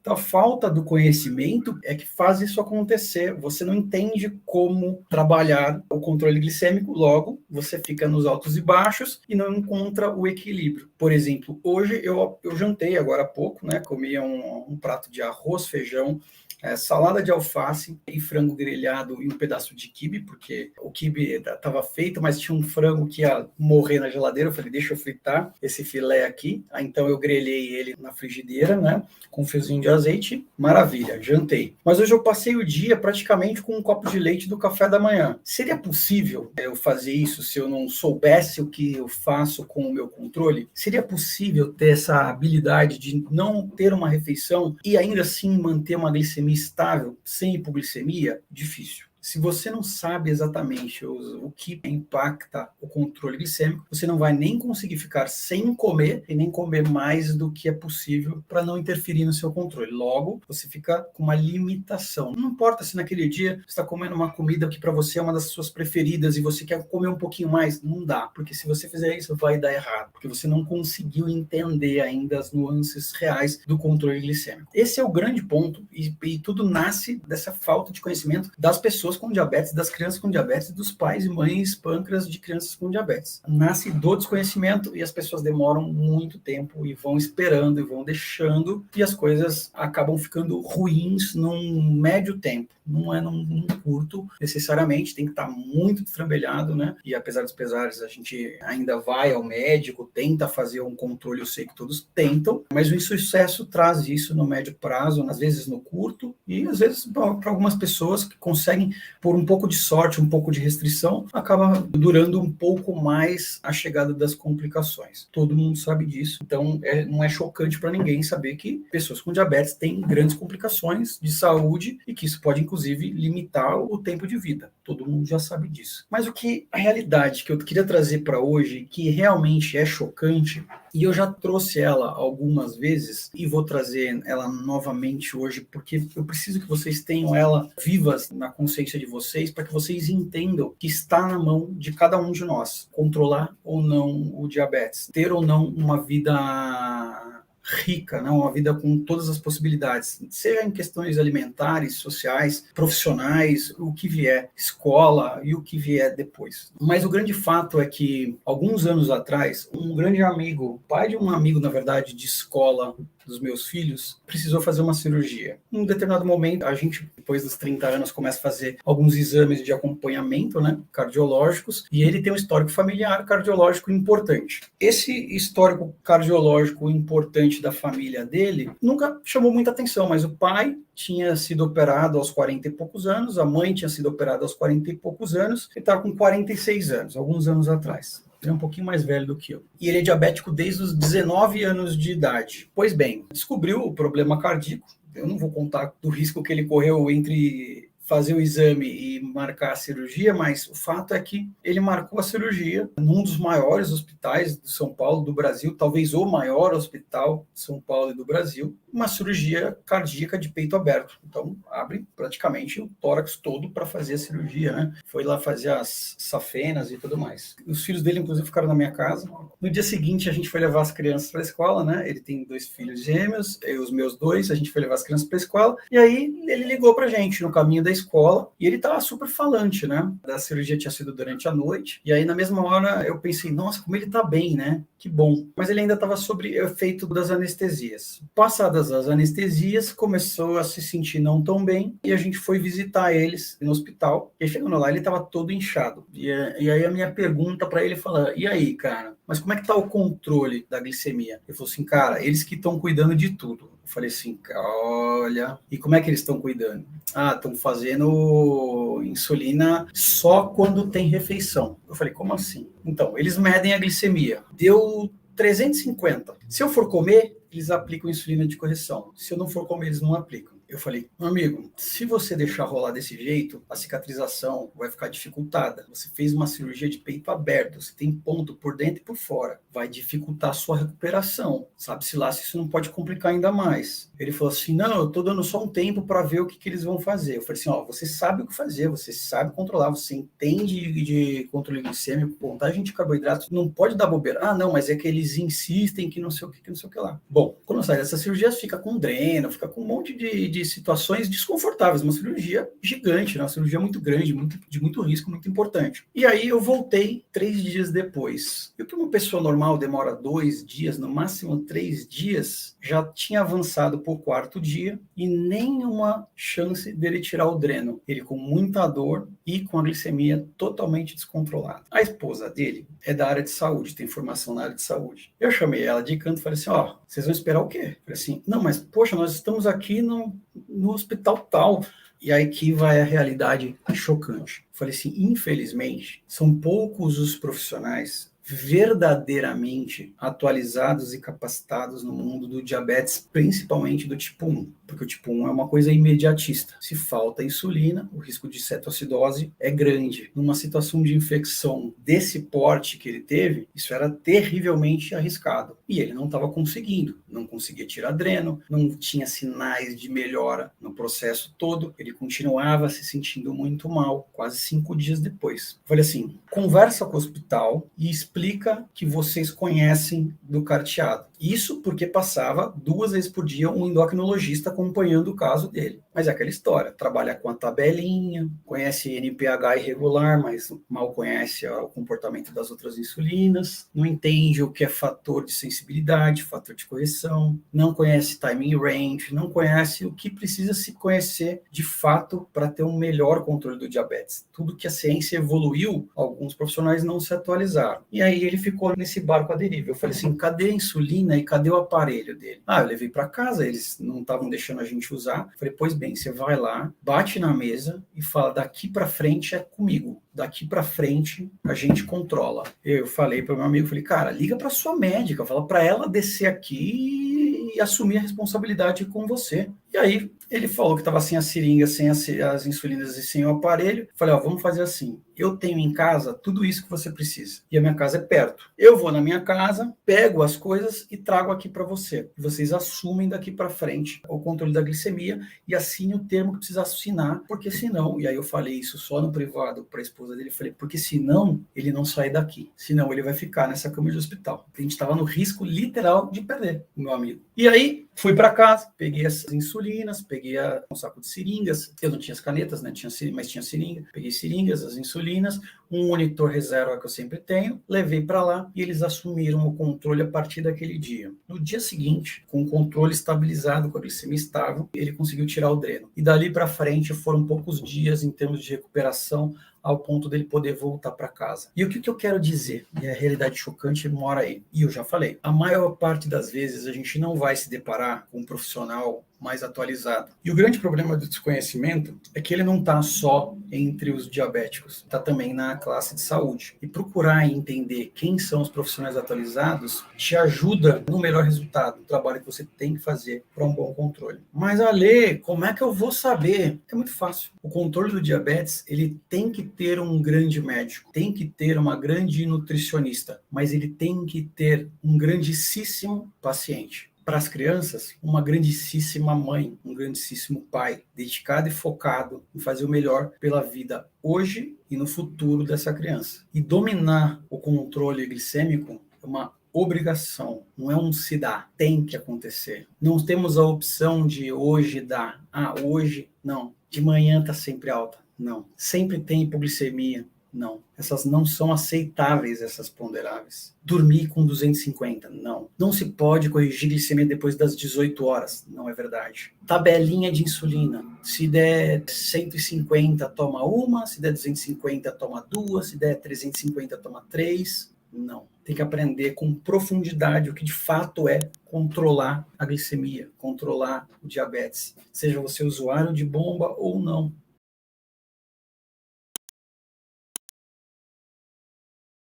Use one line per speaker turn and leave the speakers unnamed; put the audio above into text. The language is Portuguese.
Então, a falta do conhecimento é que faz isso acontecer. Você não entende como trabalhar o controle glicêmico, logo você fica nos altos e baixos e não encontra o equilíbrio. Por exemplo, hoje eu jantei agora há pouco, né? Comi um prato de arroz, feijão, salada de alface e frango grelhado e um pedaço de quibe, porque o quibe estava feito, mas tinha um frango que ia morrer na geladeira. Eu falei, deixa eu fritar esse filé aqui. Então eu grelhei ele na frigideira, né, com um fiozinho de azeite. Maravilha, jantei. Mas hoje eu passei o dia praticamente com um copo de leite do café da manhã. Seria possível eu fazer isso se eu não soubesse o que eu faço com o meu controle? Seria possível ter essa habilidade de não ter uma refeição e ainda assim manter uma glicemia estável, sem hipoglicemia? Difícil. Se você não sabe exatamente o que impacta o controle glicêmico, você não vai nem conseguir ficar sem comer e nem comer mais do que é possível para não interferir no seu controle. Logo, você fica com uma limitação. Não importa se naquele dia você está comendo uma comida que para você é uma das suas preferidas e você quer comer um pouquinho mais, não dá, porque se você fizer isso vai dar errado, porque você não conseguiu entender ainda as nuances reais do controle glicêmico. Esse é o grande ponto e tudo nasce dessa falta de conhecimento das pessoas com diabetes, das crianças com diabetes, dos pais e mães pâncreas de crianças com diabetes. Nasce do desconhecimento e as pessoas demoram muito tempo e vão esperando e vão deixando e as coisas acabam ficando ruins num médio tempo. Não é num curto, necessariamente, tem que estar muito destrambelhado, né? E apesar dos pesares, a gente ainda vai ao médico, tenta fazer um controle, eu sei que todos tentam, mas o insucesso traz isso no médio prazo, às vezes no curto, e às vezes para algumas pessoas que conseguem, por um pouco de sorte, um pouco de restrição, acaba durando um pouco mais a chegada das complicações. Todo mundo sabe disso, então não é chocante para ninguém saber que pessoas com diabetes têm grandes complicações de saúde e que isso pode, inclusive, limitar o tempo de vida. Todo mundo já sabe disso. Mas a realidade que eu queria trazer para hoje, que realmente é chocante, e eu já trouxe ela algumas vezes e vou trazer ela novamente hoje, porque eu preciso que vocês tenham ela vivas na consciência de vocês, para que vocês entendam que está na mão de cada um de nós controlar ou não o diabetes, ter ou não uma vida rica, né? Uma vida com todas as possibilidades, seja em questões alimentares, sociais, profissionais, o que vier, escola e o que vier depois. Mas o grande fato é que, alguns anos atrás, um grande amigo, pai de um amigo, na verdade, de escola dos meus filhos, precisou fazer uma cirurgia. Em um determinado momento, a gente, depois dos 30 anos, começa a fazer alguns exames de acompanhamento, né, cardiológicos, e ele tem um histórico familiar cardiológico importante. Esse histórico cardiológico importante da família dele nunca chamou muita atenção, mas o pai tinha sido operado aos 40 e poucos anos, a mãe tinha sido operada aos 40 e poucos anos, ele estava com 46 anos, alguns anos atrás. Ele é um pouquinho mais velho do que eu. E ele é diabético desde os 19 anos de idade. Pois bem, descobriu o problema cardíaco. Eu não vou contar do risco que ele correu entre fazer o exame e marcar a cirurgia, mas o fato é que ele marcou a cirurgia num dos maiores hospitais de São Paulo, do Brasil, talvez o maior hospital de São Paulo e do Brasil, uma cirurgia cardíaca de peito aberto. Então, abre praticamente o tórax todo para fazer a cirurgia, né? Foi lá fazer as safenas e tudo mais. Os filhos dele, inclusive, ficaram na minha casa. No dia seguinte, a gente foi levar as crianças para a escola, né? Ele tem 2 filhos gêmeos, eu, os meus 2, a gente foi levar as crianças para a escola, e aí ele ligou para a gente no caminho da escola, e ele estava super falante, né? A cirurgia tinha sido durante a noite, e aí na mesma hora eu pensei, nossa, como ele tá bem, né? Que bom. Mas ele ainda estava sob efeito das anestesias. Passadas as anestesias, começou a se sentir não tão bem, e a gente foi visitar eles no hospital, e chegando lá ele estava todo inchado. E aí a minha pergunta para ele fala, e aí, cara, mas como é que tá o controle da glicemia? Ele falou assim, cara, eles que estão cuidando de tudo. Eu falei assim, olha, e como é que eles estão cuidando? Ah, estão fazendo insulina só quando tem refeição. Eu falei, como assim? Então, eles medem a glicemia. Deu 350. Se eu for comer, eles aplicam insulina de correção. Se eu não for comer, eles não aplicam. Eu falei, meu amigo, se você deixar rolar desse jeito, a cicatrização vai ficar dificultada. Você fez uma cirurgia de peito aberto, você tem ponto por dentro e por fora. Vai dificultar a sua recuperação. Sabe-se lá se isso não pode complicar ainda mais. Ele falou assim, não, eu tô dando só um tempo para ver o que eles vão fazer. Eu falei assim, ó, você sabe o que fazer, você sabe controlar, você entende de controle glicêmico, contagem de carboidratos, não pode dar bobeira. Ah, não, mas é que eles insistem que não sei o que não sei o que lá. Bom, quando sai dessa cirurgia, fica com dreno, fica com um monte de situações desconfortáveis, uma cirurgia gigante, né? Uma cirurgia muito grande, de muito risco, muito importante. E aí eu voltei 3 dias depois. E o que uma pessoa normal demora 2 dias, no máximo 3 dias, já tinha avançado para o 4º dia e nenhuma chance dele tirar o dreno. Ele com muita dor e com a glicemia totalmente descontrolada. A esposa dele é da área de saúde, tem formação na área de saúde. Eu chamei ela de canto e falei assim, ó, vocês vão esperar o quê? Eu falei assim, não, mas poxa, nós estamos aqui no hospital tal. E aí que vai a realidade chocante. Eu falei assim, infelizmente, são poucos os profissionais verdadeiramente atualizados e capacitados no mundo do diabetes, principalmente do tipo 1, porque o tipo 1 é uma coisa imediatista. Se falta insulina, o risco de cetoacidose é grande. Numa situação de infecção desse porte que ele teve, isso era terrivelmente arriscado. E ele não estava conseguindo, não conseguia tirar dreno, não tinha sinais de melhora no processo todo, ele continuava se sentindo muito mal, quase 5 dias depois. Eu falei assim, conversa com o hospital e explica que vocês conhecem do carteado. Isso porque passava 2 vezes por dia um endocrinologista acompanhando o caso dele. Mas é aquela história, trabalha com a tabelinha, conhece NPH irregular, mas mal conhece o comportamento das outras insulinas, não entende o que é fator de sensibilidade, fator de correção, não conhece timing range, não conhece o que precisa se conhecer de fato para ter um melhor controle do diabetes. Tudo que a ciência evoluiu, alguns profissionais não se atualizaram. E aí ele ficou nesse barco à deriva. Eu falei assim, cadê a insulina e cadê o aparelho dele? Ah, eu levei para casa, eles não estavam deixando a gente usar. Eu falei, pois bem, você vai lá, bate na mesa e fala, daqui para frente é comigo. Daqui para frente a gente controla. Eu falei para o meu amigo, falei, cara, liga para sua médica, fala para ela descer aqui e assumir a responsabilidade com você. E aí ele falou que estava sem a seringa, sem as insulinas e sem o aparelho. Falei, ó, vamos fazer assim. Eu tenho em casa tudo isso que você precisa. E a minha casa é perto. Eu vou na minha casa, pego as coisas e trago aqui para você. E vocês assumem daqui para frente o controle da glicemia e assine o termo que precisa assinar, porque senão, e aí eu falei isso só no privado para a esposa dele, falei, porque senão ele não sai daqui. Senão ele vai ficar nessa cama de hospital. A gente estava no risco literal de perder o meu amigo. E aí fui para casa, peguei as insulinas, peguei um saco de seringas. Eu não tinha as canetas, né? Mas tinha seringa. Peguei seringas, as insulinas, um monitor reserva que eu sempre tenho, levei para lá e eles assumiram o controle a partir daquele dia. No dia seguinte, com o controle estabilizado, com a glicemia estável, ele conseguiu tirar o dreno. E dali para frente foram poucos dias em termos de recuperação, ao ponto dele poder voltar para casa. E o que eu quero dizer? E a realidade chocante mora aí. E eu já falei, a maior parte das vezes a gente não vai se deparar com um profissional mais atualizado. E o grande problema do desconhecimento é que ele não está só entre os diabéticos, está também na classe de saúde. E procurar entender quem são os profissionais atualizados te ajuda no melhor resultado do trabalho que você tem que fazer para um bom controle. Mas, Ale, como é que eu vou saber? É muito fácil. O controle do diabetes, ele tem que ter um grande médico, tem que ter uma grande nutricionista, mas ele tem que ter um grandíssimo paciente. Para as crianças, uma grandíssima mãe, um grandíssimo pai, dedicado e focado em fazer o melhor pela vida hoje e no futuro dessa criança. E dominar o controle glicêmico é uma obrigação, não é um se dá, tem que acontecer. Não temos a opção de hoje dá, hoje não, de manhã está sempre alta, não. Sempre tem hipoglicemia, não. Essas não são aceitáveis, essas ponderáveis. Dormir com 250, não. Não se pode corrigir glicemia depois das 18 horas, não é verdade. Tabelinha de insulina. Se der 150, toma uma. Se der 250, toma duas. Se der 350, toma três. Não. Tem que aprender com profundidade o que de fato é controlar a glicemia, controlar o diabetes. Seja você usuário de bomba ou não.